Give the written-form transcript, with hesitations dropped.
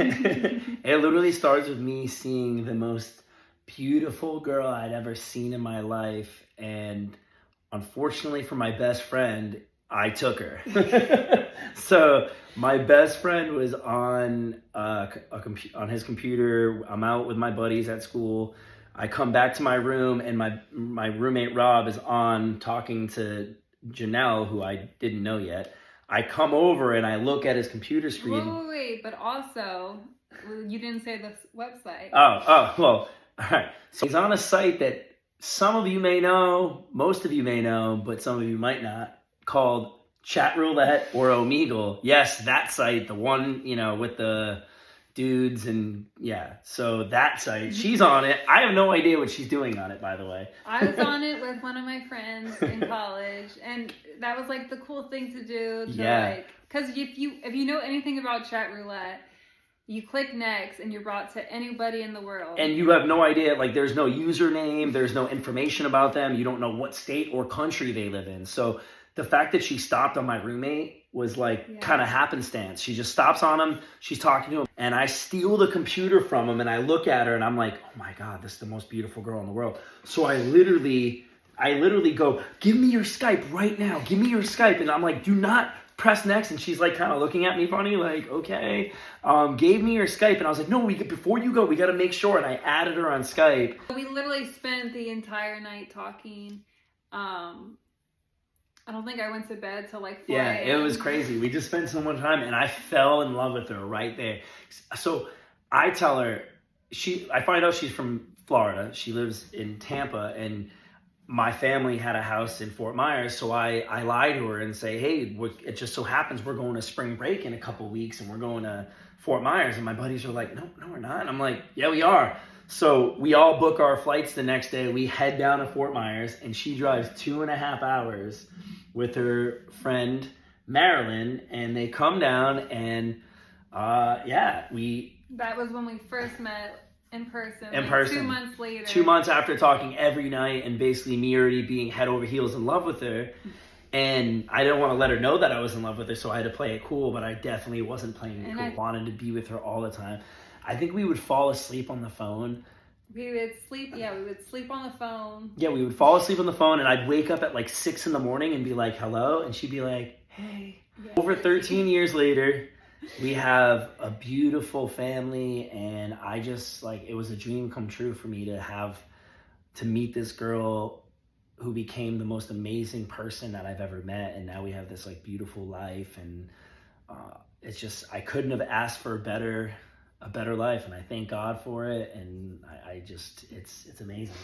It literally starts with me seeing the most beautiful girl I'd ever seen in my life, and unfortunately for my best friend, I took her. So my best friend was on on his computer. I'm out with my buddies at school. I come back to my room, and my roommate Rob is on talking to Janelle, who I didn't know yet. I come over and I look at his computer screen. Wait, but also, you didn't say the website. Well, all right. So he's on a site that some of you may know, most of you may know, but some of you might not, called Chat Roulette or Omegle. Yes, that site, the one, with the dudes and yeah. So that site, she's on it. I have no idea what she's doing on it, by the way. I was on it with one of my friends in college, and that was like the cool thing to do. Because if you know anything about Chat Roulette, you click next and you're brought to anybody in the world. And you have no idea, like there's no username, there's no information about them. You don't know what state or country they live in. So the fact that she stopped on my roommate was kind of happenstance. She just stops on him, she's talking to him, and I steal the computer from him, and I look at her and I'm like, oh my God, this is the most beautiful girl in the world. So I literally go, give me your Skype right now. Give me your Skype. And I'm like, do not press next. And she's like kind of looking at me funny, like, okay. Gave me your Skype. And I was like, no, before you go, we got to make sure. And I added her on Skype. We literally spent the entire night talking. I don't think I went to bed till like 4 a.m. Yeah, it was crazy. We just spent so much time, and I fell in love with her right there. So I tell her, I find out she's from Florida. She lives in Tampa, and my family had a house in Fort Myers. So I lie to her and say, hey, it just so happens we're going to spring break in a couple weeks, and we're going to Fort Myers. And my buddies are like, no, we're not. And I'm like, yeah, we are. So we all book our flights the next day. We head down to Fort Myers, and she drives 2.5 hours with her friend Marilyn, and they come down, and that was when we first met in person. 2 months later. 2 months after talking every night, and basically me already being head over heels in love with her. And I didn't want to let her know that I was in love with her, so I had to play it cool, but I definitely wasn't playing it cool. I wanted to be with her all the time. I think we would fall asleep on the phone. We would sleep on the phone. Yeah, we would fall asleep on the phone, and I'd wake up at like 6 in the morning and be like, hello, and she'd be like, hey. Yeah. Over 13 years later, we have a beautiful family, and I just, it was a dream come true for me to meet this girl who became the most amazing person that I've ever met, and now we have this, beautiful life, and it's just, I couldn't have asked for a better life, and I thank God for it, and I just, it's amazing.